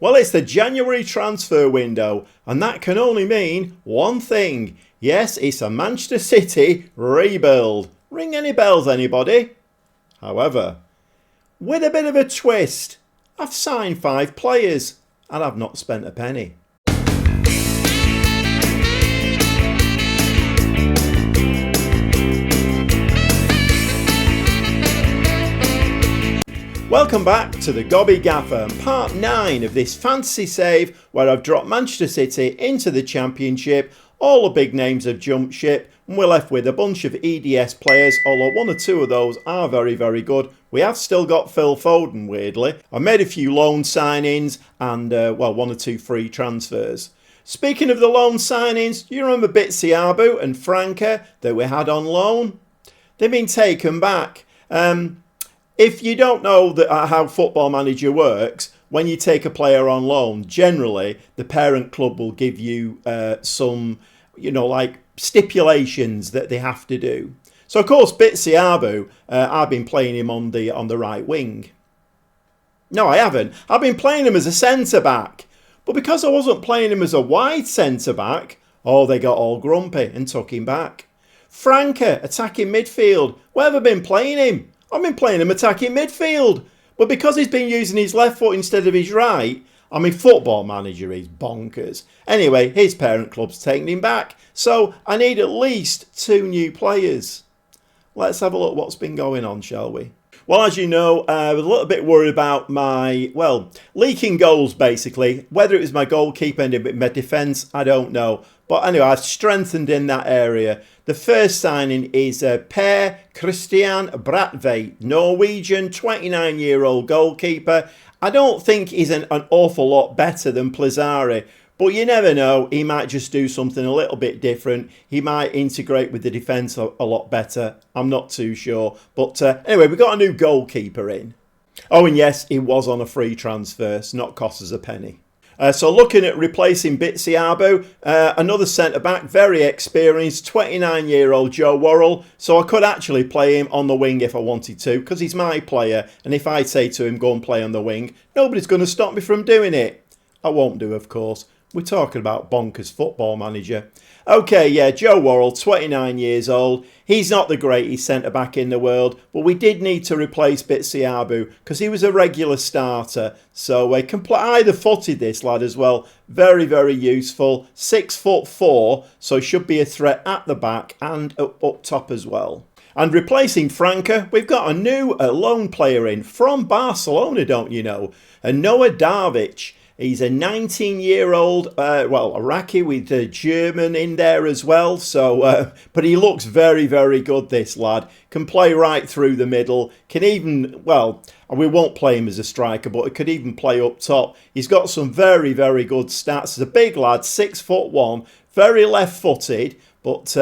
Well, it's the January transfer window, and that can only mean one thing. Yes, it's a Manchester City rebuild. Ring any bells, anybody? However, with a bit of a twist, I've signed 5 players and I've not spent a penny. Welcome back to the Gobby Gaffer, part 9 of this fantasy save where I've dropped Manchester City into the Championship. All the big names have jumped ship and we're left with a bunch of EDS players, although 1 or 2 of those are very, very good. We have still got Phil Foden, weirdly. I've made a few loan signings and, 1 or 2 free transfers. Speaking of the loan signings, you remember Bitsiabu and Franca that we had on loan? They've been taken back. If you don't know how Football Manager works, when you take a player on loan, generally the parent club will give you some, stipulations that they have to do. So of course, Bitsiabu, I've been playing him on the right wing. No, I haven't. I've been playing him as a centre back, but because I wasn't playing him as a wide centre back, they got all grumpy and took him back. Franca, attacking midfield. Where have I been playing him? I've been playing him attacking midfield. But because he's been using his left foot instead of his right, Football Manager, he's bonkers. Anyway, his parent club's taking him back. So I need at least 2 new players. Let's have a look what's been going on, shall we? Well, as you know, I was a little bit worried about my, leaking goals, basically. Whether it was my goalkeeper and my defence, I don't know. But anyway, I've strengthened in that area. The first signing is Per Christian Brathwaite, Norwegian, 29-year-old goalkeeper. I don't think he's an awful lot better than Plazari, but you never know. He might just do something a little bit different. He might integrate with the defence a lot better. I'm not too sure. But anyway, we got a new goalkeeper in. Oh, and yes, he was on a free transfer. So not cost us a penny. So looking at replacing Bitsiabu, another centre-back, very experienced, 29-year-old Joe Worrell. So I could actually play him on the wing if I wanted to, because he's my player. And if I say to him, go and play on the wing, nobody's going to stop me from doing it. I won't do, of course. We're talking about bonkers Football Manager. Okay, yeah, Joe Worrell, 29 years old. He's not the greatest centre-back in the world, but we did need to replace Bitsiabu because he was a regular starter. So we can play either-footed, this lad, as well. Very, very useful. 6'4", so should be a threat at the back and up top as well. And replacing Franca, we've got a new loan player in from Barcelona, don't you know? Noah Darvic. He's a 19-year-old, Iraqi with German in there as well. So, but he looks very, very good, this lad. Can play right through the middle. Can even, we won't play him as a striker, but he could even play up top. He's got some very, very good stats. He's a big lad, 6'1", very left-footed. But,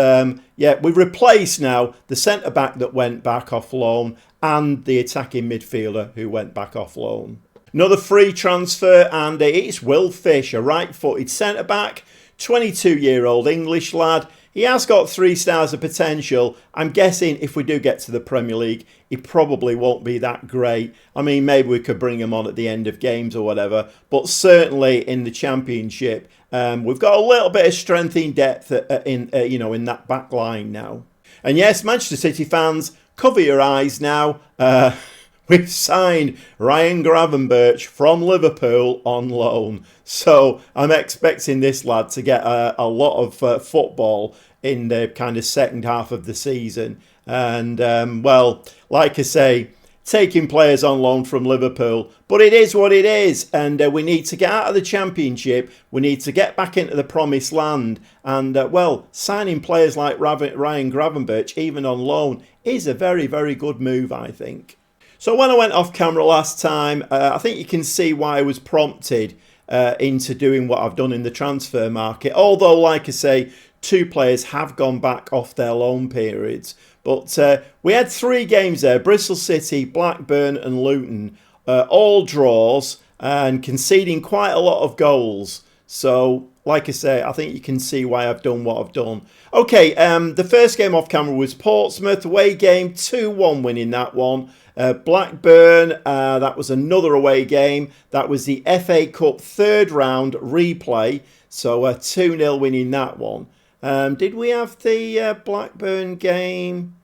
we've replaced now the centre-back that went back off loan and the attacking midfielder who went back off loan. Another free transfer, and it's Will Fish, a right-footed centre-back, 22-year-old English lad. He has got 3 stars of potential. I'm guessing if we do get to the Premier League, he probably won't be that great. Maybe we could bring him on at the end of games or whatever. But certainly in the Championship, we've got a little bit of strength in depth in that back line now. And yes, Manchester City fans, cover your eyes now. We've signed Ryan Gravenberch from Liverpool on loan. So I'm expecting this lad to get a lot of football in the kind of second half of the season. And, like I say, taking players on loan from Liverpool. But it is what it is. And we need to get out of the Championship. We need to get back into the promised land. And, signing players like Ryan Gravenberch, even on loan, is a very, very good move, I think. So when I went off camera last time, I think you can see why I was prompted into doing what I've done in the transfer market. Although, like I say, 2 players have gone back off their loan periods. But we had 3 games there, Bristol City, Blackburn and Luton, all draws and conceding quite a lot of goals. So, like I say, I think you can see why I've done what I've done. Okay, the first game off camera was Portsmouth, away game, 2-1 winning that one. Blackburn, that was another away game. That was the FA Cup third round replay. So 2-0 winning that one. Did we have the Blackburn game?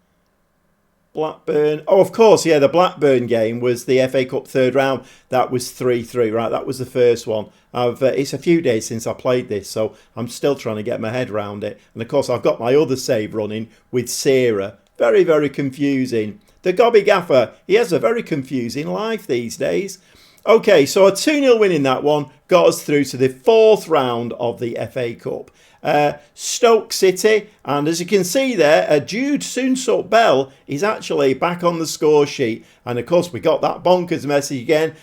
Blackburn. Oh, of course, yeah, the Blackburn game was the FA Cup third round. That was 3-3, right? That was the first one. It's a few days since I played this, so I'm still trying to get my head around it. And of course, I've got my other save running with Sarah. Very, very confusing. The Gobby Gaffer, he has a very confusing life these days. Okay, so a 2-0 win in that one got us through to the fourth round of the FA Cup. Stoke City, and as you can see there, Jude Soonsup-Bell is actually back on the score sheet, and of course we got that bonkers message again.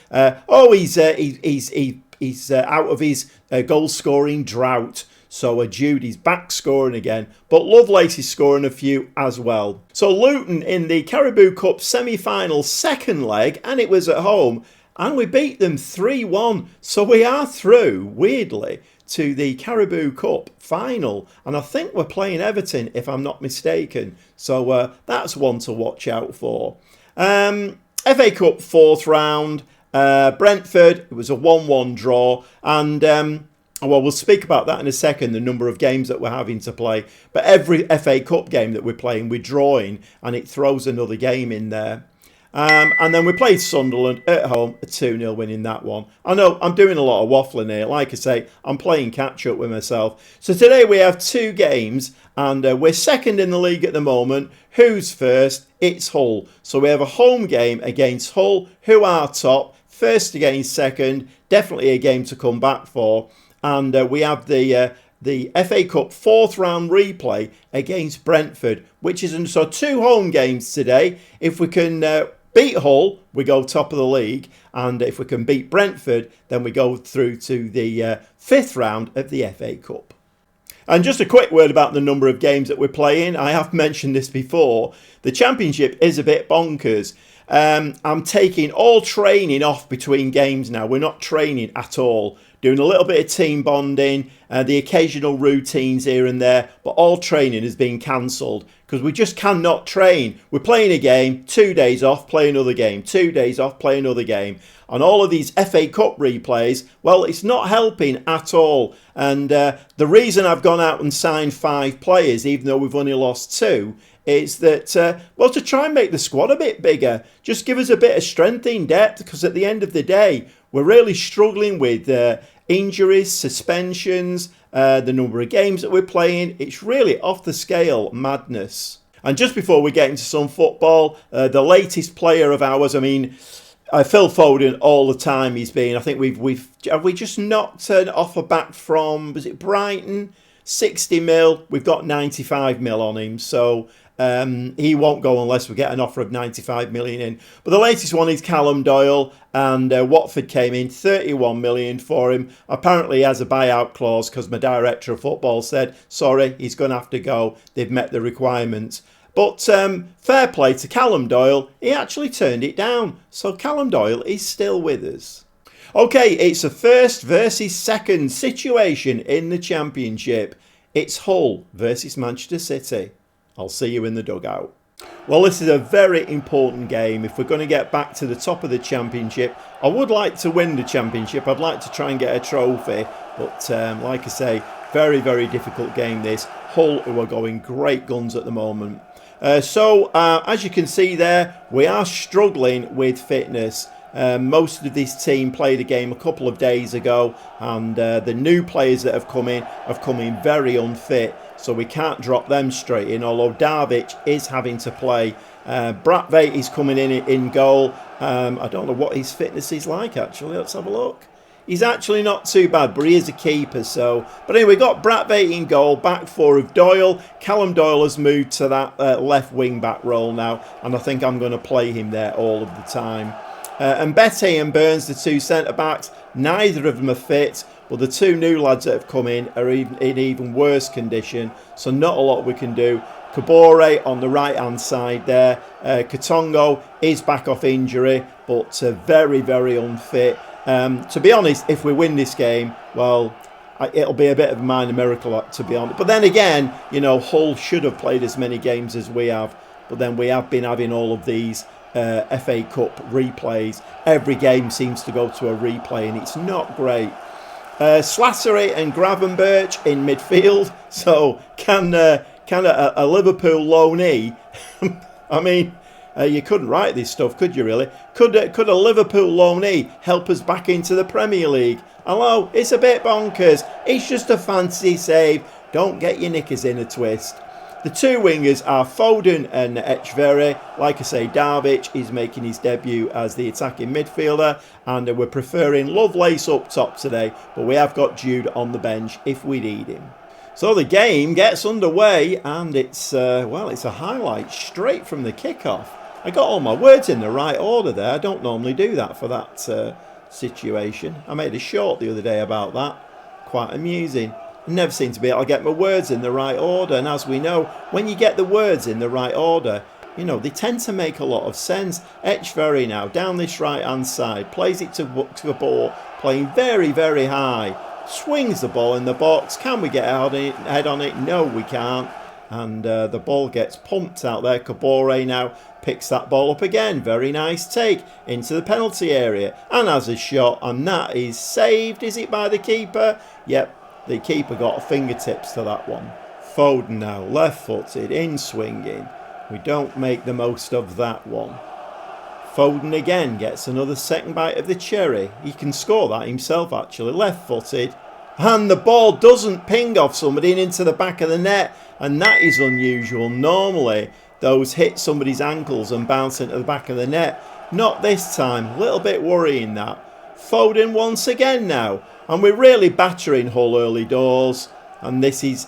He's out of his goal scoring drought. So Jude is back scoring again, but Lovelace is scoring a few as well. So Luton in the Caribou Cup semi-final second leg, and it was at home, and we beat them 3-1. So we are through, weirdly, to the Caribou Cup final, and I think we're playing Everton if I'm not mistaken, so that's one to watch out for. FA Cup fourth round, Brentford, it was a 1-1 draw, and well, we'll speak about that in a second, the number of games that we're having to play, but every FA Cup game that we're playing, we're drawing, and it throws another game in there. And then we played Sunderland at home, a 2-0 win in that one. I know I'm doing a lot of waffling here. Like I say, I'm playing catch up with myself. So today we have two games, and we're second in the league at the moment. Who's first? It's Hull. So we have a home game against Hull, who are top. First against second, definitely a game to come back for. And we have the FA Cup fourth round replay against Brentford, which is so two home games today. If we can beat Hull, we go top of the league, and if we can beat Brentford, then we go through to the fifth round of the FA Cup. And just a quick word about the number of games that we're playing. I have mentioned this before. The Championship is a bit bonkers. I'm taking all training off between games now. We're not training at all. Doing a little bit of team bonding, the occasional routines here and there, but all training has been cancelled because we just cannot train. We're playing a game, 2 days off, play another game, 2 days off, play another game. And all of these FA Cup replays, well, it's not helping at all. And the reason I've gone out and signed 5 players, even though we've only lost 2, is that, well, to try and make the squad a bit bigger, just give us a bit of strength in depth, because at the end of the day, we're really struggling with injuries, suspensions, the number of games that we're playing. It's really off the scale madness. And just before we get into some football, the latest player of ours, I mean, Phil Foden, all the time he's been. I think have we just knocked an offer back from, was it Brighton? 60 mil. We've got 95 mil on him. So he won't go unless we get an offer of 95 million in. But the latest one is Callum Doyle, and Watford came in 31 million for him. Apparently he has a buyout clause because my director of football said, sorry, he's going to have to go. They've met the requirements. But fair play to Callum Doyle, he actually turned it down. So Callum Doyle is still with us. Okay, it's a first versus second situation in the Championship. It's Hull versus Manchester City. I'll see you in the dugout. Well, this is a very important game. If we're going to get back to the top of the Championship, I would like to win the Championship. I'd like to try and get a trophy. But like I say, very, very difficult game this. Hull, who are going great guns at the moment. So, as you can see there, we are struggling with fitness. Most of this team played a game a couple of days ago, and the new players that have come in very unfit, so we can't drop them straight in, although Darvic is having to play. Brathwaite is coming in goal. I don't know what his fitness is like, actually. Let's have a look. He's actually not too bad, but he is a keeper. So, but anyway, we've got Brathwaite in goal, back four of Doyle. Callum Doyle has moved to that left wing back role now, and I think I'm going to play him there all of the time. And Betty and Burns, the two centre-backs, neither of them are fit, but the two new lads that have come in are in even worse condition, so not a lot we can do. Kabore on the right-hand side there. Katongo is back off injury, but very, very unfit. To be honest, if we win this game, well, it'll be a bit of a minor miracle, to be honest. But then again, you know, Hull should have played as many games as we have. But then we have been having all of these FA Cup replays. Every game seems to go to a replay, and it's not great. Slattery and Gravenberch in midfield. So can a Liverpool loanee? I mean, you couldn't write this stuff, could you? Really? Could a Liverpool loanee help us back into the Premier League? Hello, it's a bit bonkers. It's just a fancy save. Don't get your knickers in a twist. The two wingers are Foden and Etcheverry. Like I say, Darvic is making his debut as the attacking midfielder, and we're preferring Lovelace up top today, but we have got Jude on the bench if we need him. So the game gets underway, and it's a highlight straight from the kickoff. I got all my words in the right order there. I don't normally do that for that situation. I made a short the other day about that. Quite amusing. I never seem to be able to get my words in the right order, and as we know, when you get the words in the right order, you know, they tend to make a lot of sense. Etcheverry now down this right hand side, plays it to the ball, playing very, very high, swings the ball in the box. Can we get head on it? No, we can't. And the ball gets pumped out there. Kabore now picks that ball up again. Very nice take into the penalty area and has a shot, and that is saved. Is it by the keeper? Yep. The keeper got fingertips to that one. Foden now, left-footed, in swinging. We don't make the most of that one. Foden again gets another second bite of the cherry. He can score that himself, actually. Left-footed. And the ball doesn't ping off somebody and into the back of the net. And that is unusual. Normally, those hit somebody's ankles and bounce into the back of the net. Not this time. A little bit worrying that. Foden once again now. And we're really battering Hull early doors. And this is,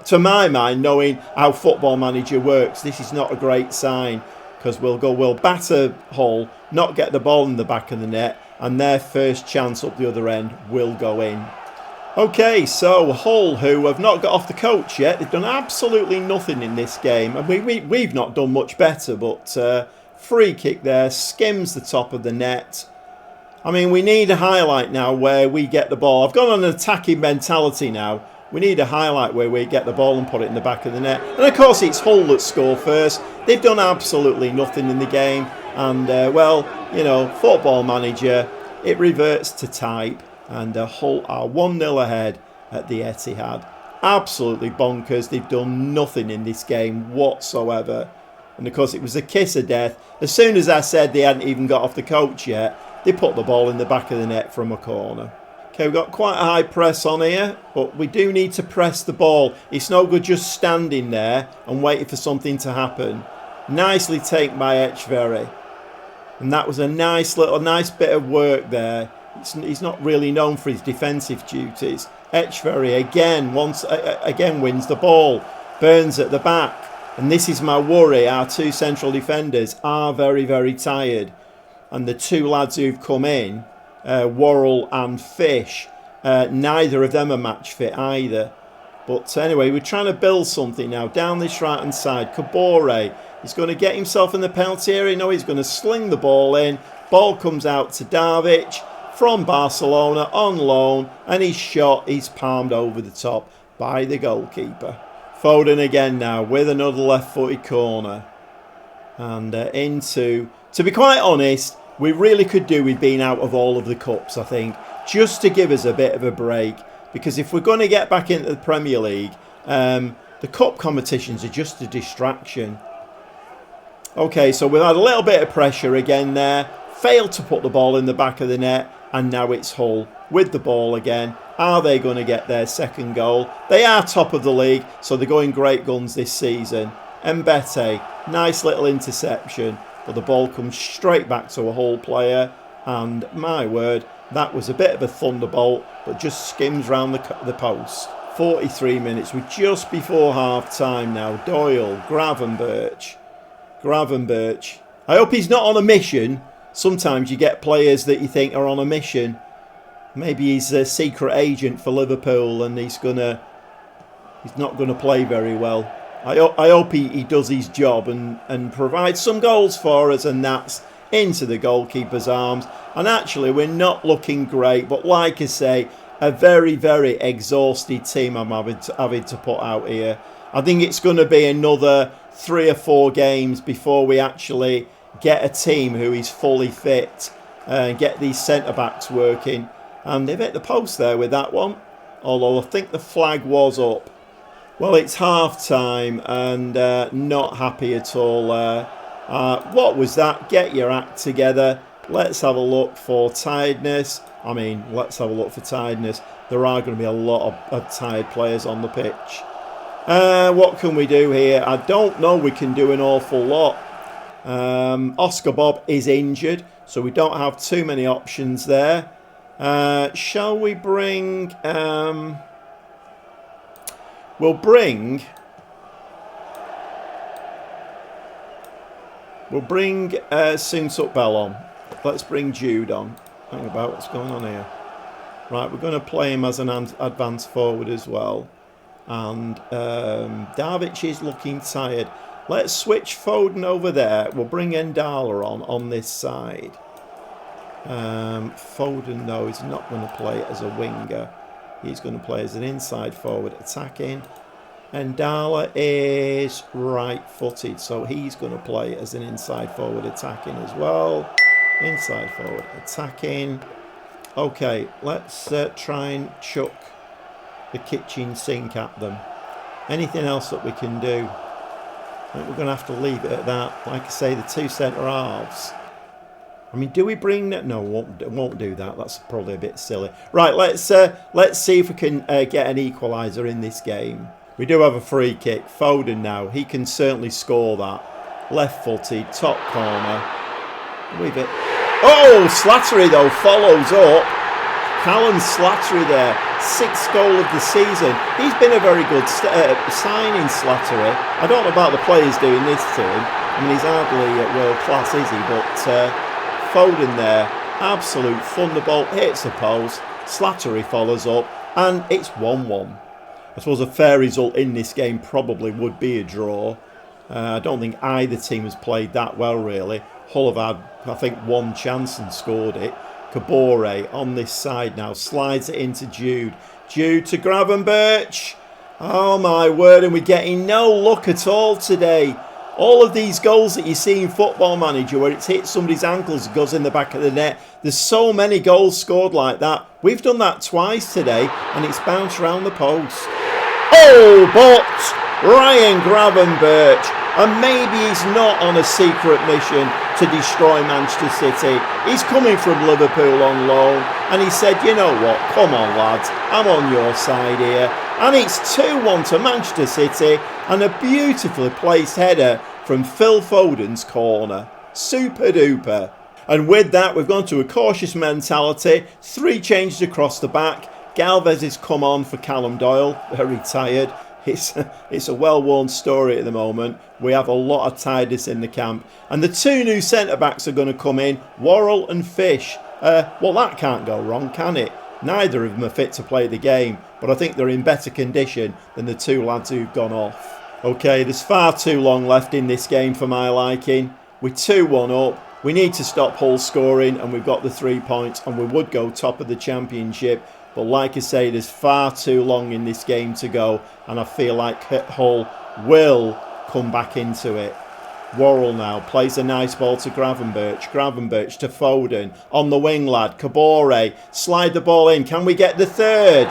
to my mind, knowing how Football Manager works, this is not a great sign. Because we'll batter Hull, not get the ball in the back of the net, and their first chance up the other end will go in. Okay, so Hull, who have not got off the coach yet, they've done absolutely nothing in this game. And we've not done much better, but free kick there, skims the top of the net. I mean, we need a highlight now where we get the ball. I've gone on an attacking mentality now. We need a highlight where we get the ball and put it in the back of the net. And of course, it's Hull that score first. They've done absolutely nothing in the game. And, well, you know, Football Manager, it reverts to type. And Hull are 1-0 ahead at the Etihad. Absolutely bonkers. They've done nothing in this game whatsoever. And, of course, it was a kiss of death. As soon as I said they hadn't even got off the coach yet, they put the ball in the back of the net from a corner. Okay, we've got quite a high press on here, but we do need to press the ball. It's no good just standing there and waiting for something to happen. Nicely taken by Etcheverry. And that was a nice bit of work there. He's not really known for his defensive duties. Etcheverry again wins the ball. Burns at the back. And this is my worry. Our two central defenders are very, very tired. And the two lads who've come in, Worrell and Fish, neither of them are match fit either. But anyway, we're trying to build something now down this right hand side. Kabore is going to get himself in the penalty area. No, he's going to sling the ball in. Ball comes out to Darvic from Barcelona on loan, and his shot is palmed over the top by the goalkeeper. Foden again now with another left-footed corner. And to be quite honest, we really could do with being out of all of the cups, I think, just to give us a bit of a break. Because if we're going to get back into the Premier League, the cup competitions are just a distraction. Okay, so we've had a little bit of pressure again there. Failed to put the ball in the back of the net. And now it's Hull with the ball again. Are they going to get their second goal? They are top of the league, so they're going great guns this season. Mbete, nice little interception. But the ball comes straight back to a Hull player. And my word, that was a bit of a thunderbolt, but just skims round the post. 43 minutes, we're just before half time now. Doyle, Gravenberch. I hope he's not on a mission. Sometimes you get players that you think are on a mission. Maybe he's a secret agent for Liverpool and he's not going to play very well. I hope he does his job and provides some goals for us, and that's into the goalkeeper's arms. And actually, we're not looking great, but like I say, a very, very exhausted team I'm having to put out here. I think it's going to be another 3 or 4 games before we actually get a team who is fully fit and get these centre-backs working. And they've hit the post there with that one, although I think the flag was up. Well, it's half-time and not happy at all. What was that? Get your act together. Let's have a look for tiredness. Let's have a look for tiredness. There are going to be a lot of tired players on the pitch. What can we do here? I don't know. We can do an awful lot. Oscar Bob is injured, so we don't have too many options there. Shall we bring... We'll bring Soon-Suk Bell on. Let's bring Jude on. Think about what's going on here. Right, we're going to play him as an advanced forward as well. And Darvic is looking tired. Let's switch Foden over there. We'll bring Endala on this side. Foden, though, is not going to play as a winger. He's going to play as an inside forward attacking. Endala is right-footed, so he's going to play as an inside forward attacking as well. Inside forward attacking. Okay, let's try and chuck the kitchen sink at them. Anything else that we can do? I think we're going to have to leave it at that. Like I say, the 2 centre-halves. Do we bring that? No, won't do that. That's probably a bit silly. Right, let's see if we can get an equaliser in this game. We do have a free kick. Foden now. He can certainly score that. Left-footed, top corner. Leave it. Oh, Slattery, though, follows up. Callum Slattery there. 6th goal of the season. He's been a very good signing, Slattery. I don't know about the players doing this to him. He's hardly world class, is he? But Foden there, absolute thunderbolt, hits the post. Slattery follows up, and it's 1-1. I suppose a fair result in this game probably would be a draw. I don't think either team has played that well, really. Hull have had, I think, 1 chance and scored it. Kabore on this side now, slides it into Jude. Jude to Gravenberch. Oh my word, and we're getting no luck at all today. All of these goals that you see in Football Manager where it's hit somebody's ankles and goes in the back of the net. There's so many goals scored like that. We've done that twice today and it's bounced around the post. Oh, but Ryan Gravenberch. And maybe he's not on a secret mission to destroy Manchester City. He's coming from Liverpool on loan. And he said, you know what, come on lads, I'm on your side here. And it's 2-1 to Manchester City. And a beautifully placed header from Phil Foden's corner. Super duper. And with that, we've gone to a cautious mentality. 3 changes across the back. Galvez has come on for Callum Doyle. Very tired. It's a well-worn story at the moment. We have a lot of tiredness in the camp. And the 2 new centre-backs are going to come in, Worrell and Fish. Well, that can't go wrong, can it? Neither of them are fit to play the game, but I think they're in better condition than the 2 lads who've gone off. Okay, there's far too long left in this game for my liking. We're 2-1 up. We need to stop Hull scoring, and we've got the 3 points, and we would go top of the Championship. But like I say, there's far too long in this game to go, and I feel like Hull will come back into it. Worrell now plays a nice ball to Gravenberch. Gravenberch to Foden. On the wing, lad. Kabore. Slide the ball in. Can we get the 3rd?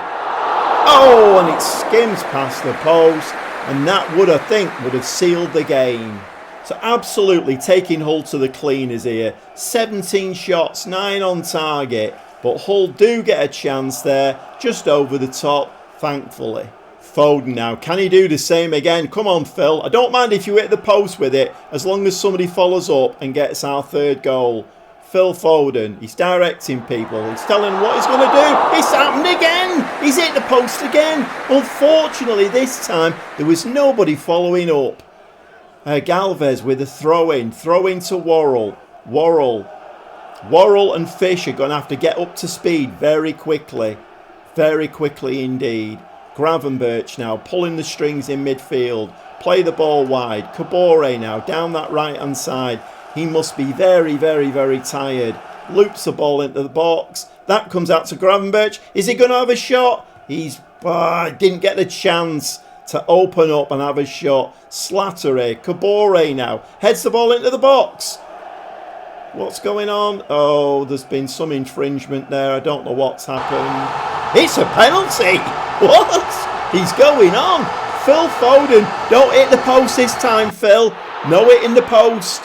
Oh, and it skims past the post. And that would, I think, would have sealed the game. So absolutely taking Hull to the cleaners here. 17 shots, 9 on target. But Hull do get a chance there, just over the top, thankfully. Foden now, can he do the same again? Come on, Phil. I don't mind if you hit the post with it, as long as somebody follows up and gets our 3rd goal. Phil Foden, he's directing people. He's telling them what he's going to do. It's happened again. He's hit the post again. Unfortunately, this time, there was nobody following up. Galvez with a throw-in. Throw-in to Worrell. Worrell and Fish are going to have to get up to speed very quickly. Very quickly indeed. Gravenberch now pulling the strings in midfield. Play the ball wide. Kabore now down that right-hand side. He must be very, very, very tired. Loops the ball into the box. That comes out to Gravenberch. Is he going to have a shot? He's didn't get the chance to open up and have a shot. Slattery, Kabore now. Heads the ball into the box. What's going on? Oh, there's been some infringement there. I don't know what's happened. It's a penalty. What? He's going on. Phil Foden. Don't hit the post this time, Phil. No hit in the post.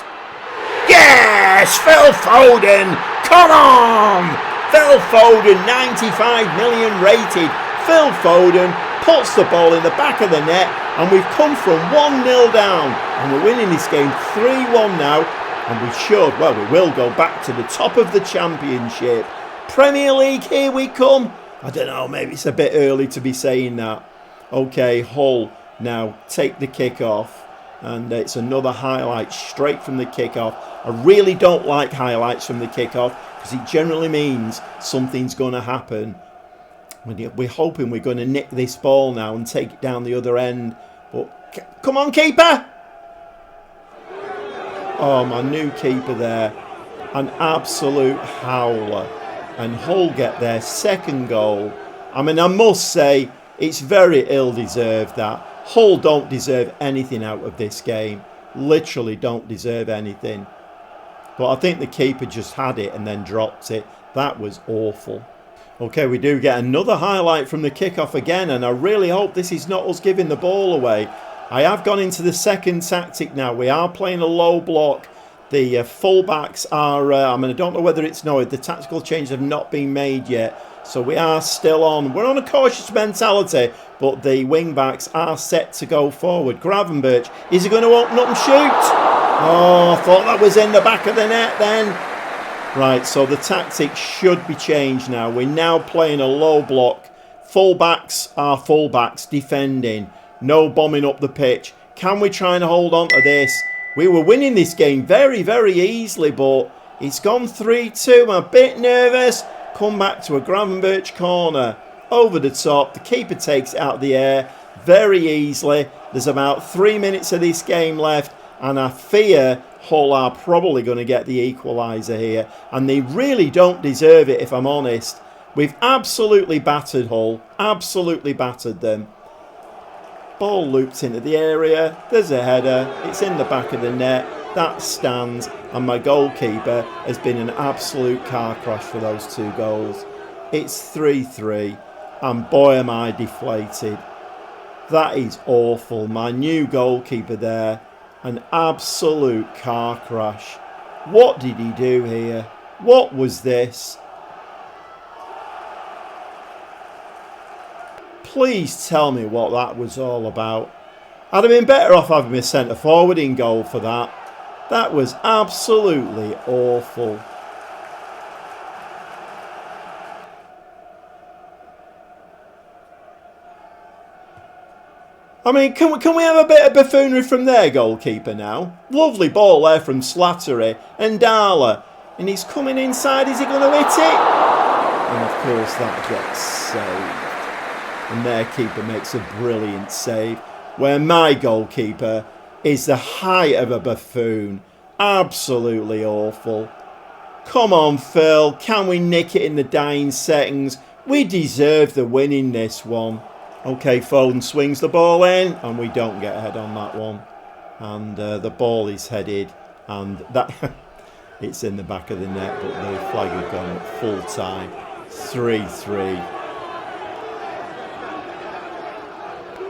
Yes! Phil Foden. Come on. Phil Foden, 95 million rated. Phil Foden puts the ball in the back of the net. And we've come from 1-0 down. And we're winning this game 3-1 now. And we should, well, we will go back to the top of the Championship. Premier League, here we come. I don't know, maybe it's a bit early to be saying that. Okay, Hull now take the kick-off. And it's another highlight straight from the kick-off. I really don't like highlights from the kick-off because it generally means something's going to happen. We're hoping we're going to nick this ball now and take it down the other end. But come on, keeper! Oh, my new keeper there. An absolute howler. And Hull get their second goal. I mean, I must say, it's very ill-deserved that. Hull don't deserve anything out of this game. Literally don't deserve anything. But I think the keeper just had it and then dropped it. That was awful. Okay, we do get another highlight from the kickoff again. And I really hope this is not us giving the ball away. I have gone into the second tactic now. We are playing a low block. The fullbacks are, I don't know whether it's no, the tactical changes have not been made yet. So we are still on. We're on a cautious mentality, but the wing-backs are set to go forward. Gravenberch, is he going to open up and shoot? Oh, I thought that was in the back of the net then. Right, so the tactic should be changed now. We're now playing a low block. Fullbacks are fullbacks defending. No bombing up the pitch. Can we try and hold on to this? We were winning this game very, very easily, but it's gone 3-2. I'm a bit nervous. Come back to a Gravenberch corner. Over the top. The keeper takes it out of the air very easily. There's about 3 minutes of this game left, and I fear Hull are probably going to get the equaliser here. And they really don't deserve it, if I'm honest. We've absolutely battered Hull. Absolutely battered them. Ball loops into the area. There's a header. It's in the back of the net. That stands. And my goalkeeper has been an absolute car crash for those 2 goals. It's 3-3. And boy am I deflated. That is awful. My new goalkeeper there. An absolute car crash. What did he do here? What was this? Please tell me what that was all about. I'd have been better off having a centre forward in goal for that. That was absolutely awful. I mean, can we have a bit of buffoonery from their goalkeeper now? Lovely ball there from Slattery and Darla. And he's coming inside. Is he going to hit it? And of course that gets saved. And their keeper makes a brilliant save. Where my goalkeeper is the height of a buffoon. Absolutely awful. Come on, Phil. Can we nick it in the dying seconds? We deserve the win in this one. Okay, Foden swings the ball in. And we don't get ahead on that one. And the ball is headed. And that it's in the back of the net. But the flag has gone at full time. 3-3.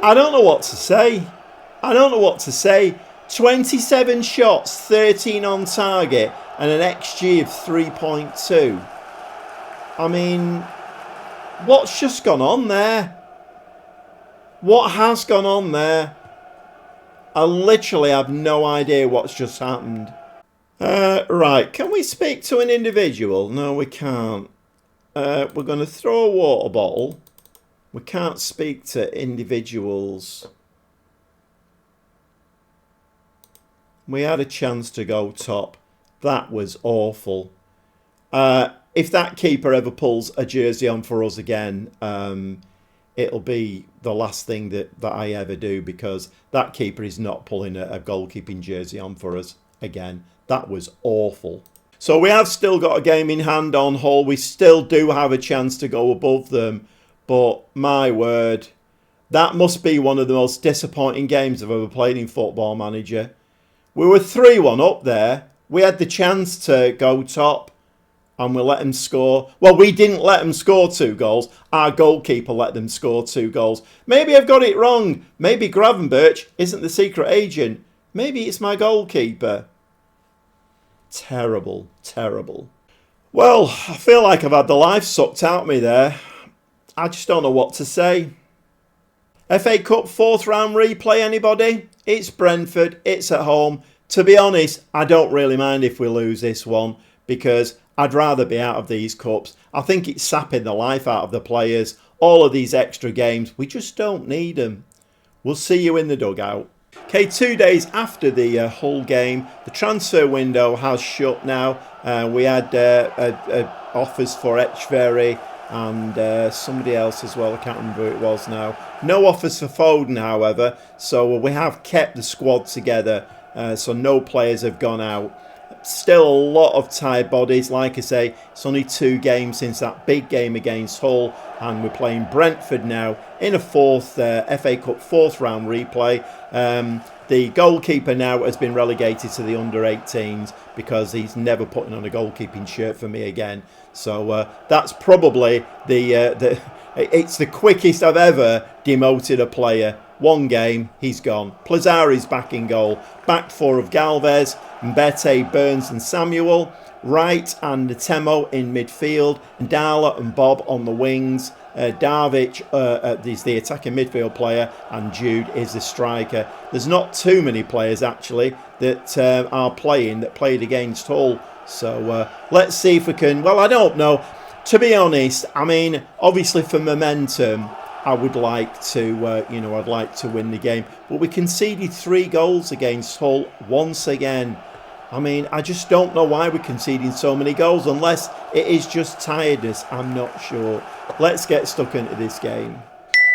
I don't know what to say. I don't know what to say. 27 shots, 13 on target, and an XG of 3.2. I mean, what's just gone on there? What has gone on there? I literally have no idea what's just happened. Right, can we speak to an individual? No, we can't. We're going to throw a water bottle. We can't speak to individuals. We had a chance to go top. That was awful. If that keeper ever pulls a jersey on for us again, it'll be the last thing that I ever do, because that keeper is not pulling a goalkeeping jersey on for us again. That was awful. So we have still got a game in hand on Hull. We still do have a chance to go above them. But my word, that must be one of the most disappointing games I've ever played in Football Manager. We were 3-1 up there. We had the chance to go top and we let them score. Well, we didn't let them score 2 goals. Our goalkeeper let them score 2 goals. Maybe I've got it wrong. Maybe Gravenberch isn't the secret agent. Maybe it's my goalkeeper. Terrible, terrible. Well, I feel like I've had the life sucked out of me there. I just don't know what to say. FA Cup 4th round replay, anybody? It's Brentford, it's at home. To be honest, I don't really mind if we lose this one because I'd rather be out of these cups. I think it's sapping the life out of the players. All of these extra games, we just don't need them. We'll see you in the dugout. Okay, 2 days after the Hull game, the transfer window has shut now. We had offers for Etcheverry and somebody else as well. I can't remember who it was now. No offers for Foden, however. So we have kept the squad together. So no players have gone out. Still a lot of tired bodies. Like I say, it's only 2 games since that big game against Hull. And we're playing Brentford now in a FA Cup 4th round replay. The goalkeeper now has been relegated to the under-18s because he's never putting on a goalkeeping shirt for me again. So that's probably it's the quickest I've ever demoted a player. 1 game, he's gone. Plazari's back in goal. Back 4 of Galvez, Mbete, Burns and Samuel. Wright and Temo in midfield. Ndala and Bob on the wings. Darvic is the attacking midfield player and Jude is the striker. There's not too many players actually that are playing that played against Hull. So let's see if we can... Well, I don't know. To be honest, I mean, obviously for momentum, I would like to, I'd like to win the game. But we conceded 3 goals against Hull once again. I mean, I just don't know why we're conceding so many goals, unless it is just tiredness. I'm not sure. Let's get stuck into this game.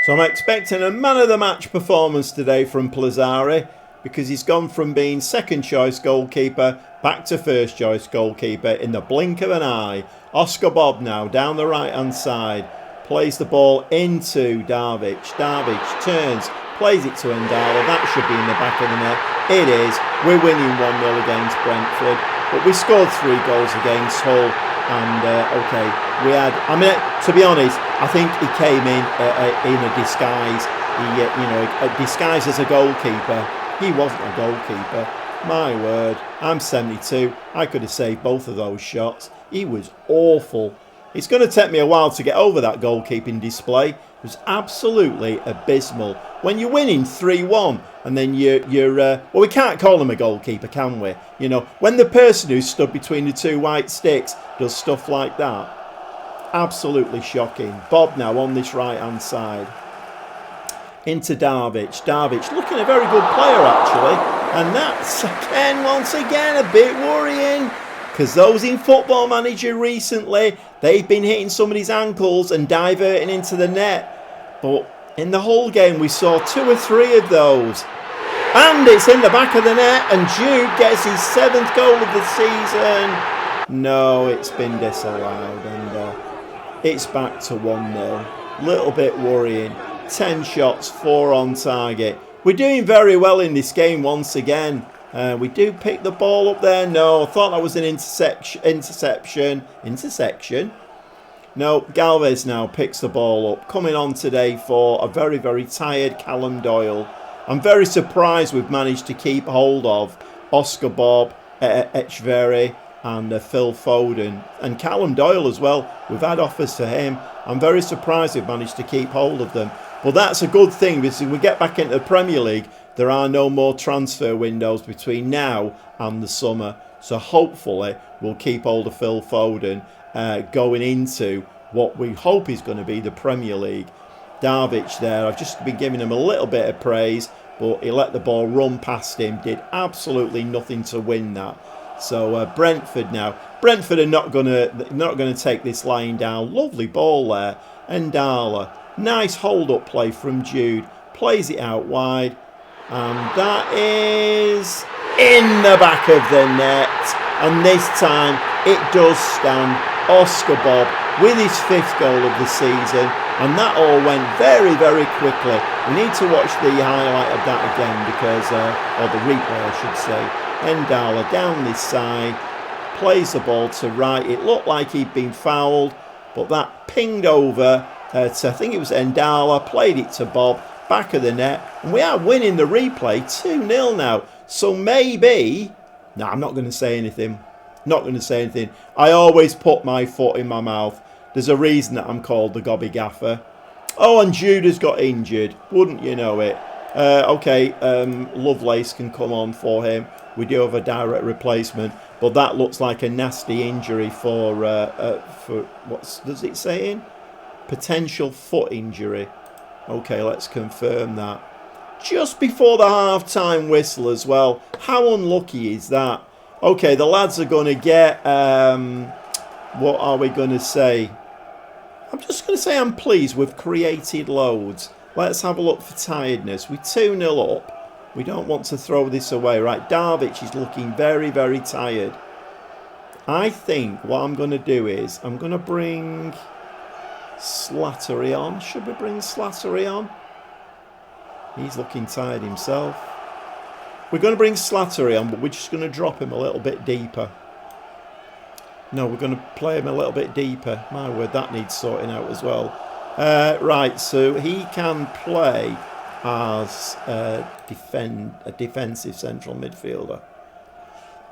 So I'm expecting a man of the match performance today from Plazari, because he's gone from being second choice goalkeeper back to first choice goalkeeper in the blink of an eye. Oscar Bob now down the right hand side. Plays the ball into Darvic. Darvic turns, plays it to Ndala. That should be in the back of the net. It is. We're winning 1-0 against Brentford. But we scored 3 goals against Hull. And, okay, we had... I mean, to be honest, I think he came in a disguise. A disguise as a goalkeeper. He wasn't a goalkeeper. My word. I'm 72. I could have saved both of those shots. He was awful. It's going to take me a while to get over that goalkeeping display. It was absolutely abysmal. When you're winning 3-1 and then well, we can't call him a goalkeeper, can we? You know, when the person who stood between the 2 white sticks does stuff like that. Absolutely shocking. Bob now on this right-hand side. Into Darvic. Darvic looking a very good player, actually. And that's, once again, a bit worrying. Because those in Football Manager recently, they've been hitting somebody's ankles and diverting into the net. But in the whole game, we saw 2 or 3 of those. And it's in the back of the net, and Jude gets his 7th goal of the season. No, it's been disallowed, and it's back to 1-0. Little bit worrying. 10 shots, 4 on target. We're doing very well in this game once again. We do pick the ball up there. No, I thought that was an interception. No, Galvez now picks the ball up. Coming on today for a very, very tired Callum Doyle. I'm very surprised we've managed to keep hold of Oscar Bob, Etcheverry and Phil Foden. And Callum Doyle as well. We've had offers for him. I'm very surprised we've managed to keep hold of them. But that's a good thing, because if we get back into the Premier League, there are no more transfer windows between now and the summer. So hopefully we'll keep hold of Phil Foden going into what we hope is going to be the Premier League. Darvic there, I've just been giving him a little bit of praise, but he let the ball run past him, did absolutely nothing to win that. So Brentford now. Brentford are not going to take this lying down. Lovely ball there. Ndala. Nice hold-up play from Jude. Plays it out wide. And that is in the back of the net. And this time it does stand. Oscar Bob with his 5th goal of the season, and that all went very, very quickly. We need to watch the highlight of that again because, or the replay I should say. Endala down this side, plays the ball to right. It looked like he'd been fouled, but that pinged over to, I think it was Endala, played it to Bob, back of the net, and we are winning the replay 2-0 now. So maybe, no, I'm not going to say anything. Not going to say anything. I always put my foot in my mouth. There's a reason that I'm called the Gobby Gaffer. Oh, and Judas got injured. Wouldn't you know it? Okay, Lovelace can come on for him. We do have a direct replacement, but that looks like a nasty injury for what does it say in? Potential foot injury. Okay, let's confirm that. Just before the half-time whistle as well. How unlucky is that? Okay, the lads are going to get, what are we going to say? I'm just going to say I'm pleased we've created loads. Let's have a look for tiredness. We're 2-0 up. We don't want to throw this away. Right, Darvic is looking very, very tired. I think what I'm going to do is I'm going to bring Slattery on. Should we bring Slattery on? He's looking tired himself. We're going to bring Slattery on, but we're just going to drop him a little bit deeper. No, we're going to play him a little bit deeper. My word, that needs sorting out as well. Right, so he can play as a defensive central midfielder.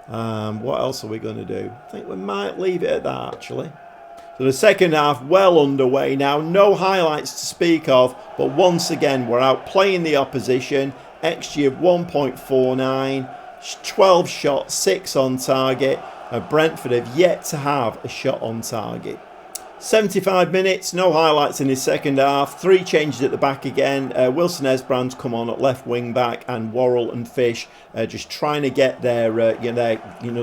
What else are we going to do? I think we might leave it at that, actually. So the second half well underway now. No highlights to speak of, but once again, we're outplaying the opposition. XG of 1.49, 12 shots, 6 on target. Brentford have yet to have a shot on target. 75 minutes, no highlights in his second half. 3 changes at the back again. Wilson Esbrand's come on at left wing back, and Worrell and Fish just trying to get their,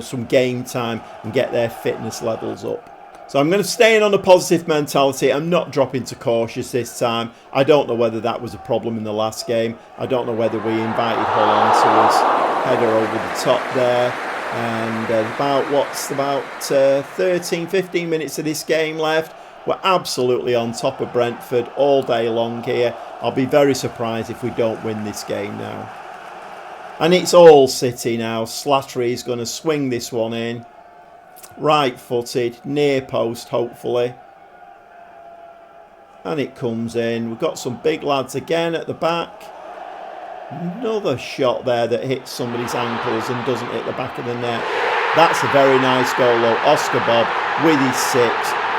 some game time and get their fitness levels up. So I'm going to stay in on a positive mentality. I'm not dropping to cautious this time. I don't know whether that was a problem in the last game. I don't know whether we invited Hull onto us. Header over the top there. And about 13, 15 minutes of this game left. We're absolutely on top of Brentford all day long here. I'll be very surprised if we don't win this game now. And it's all City now. Slattery is going to swing this one in. Right-footed, near post, hopefully. And it comes in. We've got some big lads again at the back. Another shot there that hits somebody's ankles and doesn't hit the back of the net. That's a very nice goal, though. Oscar Bob, with his 6,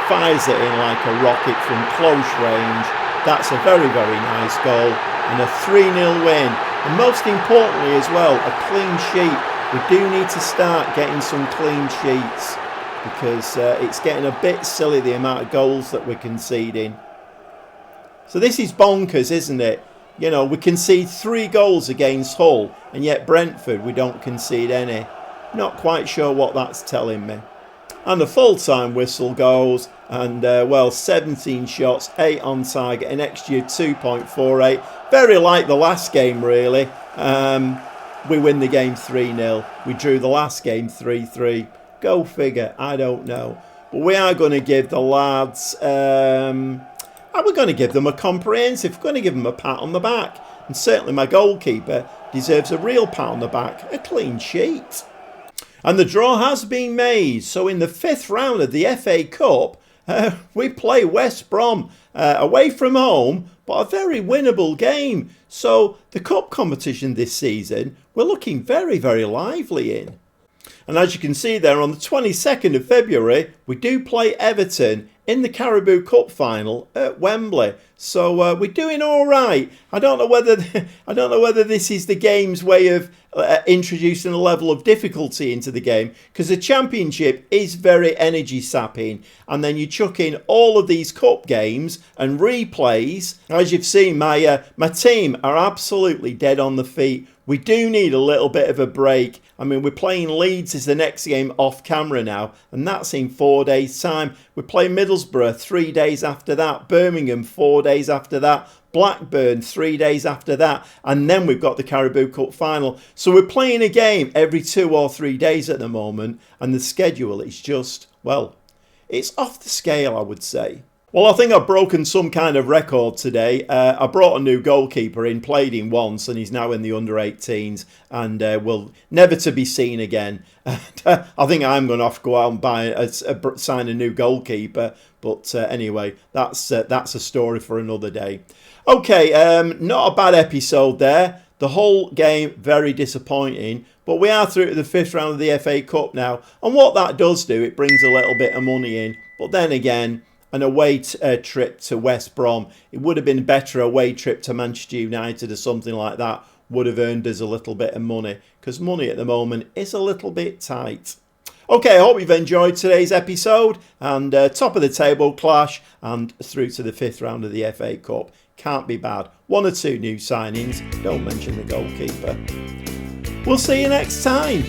fires it in like a rocket from close range. That's a very, very nice goal. And a 3-0 win. And most importantly as well, a clean sheet. We do need to start getting some clean sheets, because it's getting a bit silly the amount of goals that we're conceding. So this is bonkers, isn't it? You know, we concede 3 goals against Hull, and yet Brentford we don't concede any. Not quite sure what that's telling me. And the full-time whistle goes, and 17 shots, 8 on target, an XG of 2.48. Very like the last game, really. We win the game 3-0. We drew the last game 3-3. Go figure, I don't know. But we are going to give the lads, we're going to give them a comprehensive, we're going to give them a pat on the back. And certainly my goalkeeper deserves a real pat on the back, a clean sheet. And the draw has been made. So in the 5th round of the FA Cup, we play West Brom away from home, but a very winnable game. So the cup competition this season, we're looking very, very lively in. And as you can see there, on the 22nd of February, we do play Everton in the Carabao Cup final at Wembley. So we're doing all right. I don't know whether this is the game's way of introducing a level of difficulty into the game, because the Championship is very energy sapping, and then you chuck in all of these cup games and replays. As you've seen, my team are absolutely dead on the feet. We do need a little bit of a break, I mean, we're playing Leeds is the next game off camera now, and that's in 4 days' time. We're playing Middlesbrough 3 days after that, Birmingham 4 days after that, Blackburn 3 days after that, and then we've got the Carabao Cup final. So we're playing a game every 2 or 3 days at the moment, and the schedule is just, well, it's off the scale, I would say. Well, I think I've broken some kind of record today. I brought a new goalkeeper in, played him once, and he's now in the under-18s and will never to be seen again. I think I'm going to have to go out and sign a new goalkeeper. But anyway, that's a story for another day. Okay, not a bad episode there. The whole game, very disappointing. But we are through to the 5th round of the FA Cup now. And what that does do, it brings a little bit of money in. But then again, an away trip to West Brom. It would have been a better away trip to Manchester United or something like that. Would have earned us a little bit of money. Because money at the moment is a little bit tight. Okay, I hope you've enjoyed today's episode. And top of the table clash and through to the 5th round of the FA Cup. Can't be bad. 1 or 2 new signings. Don't mention the goalkeeper. We'll see you next time.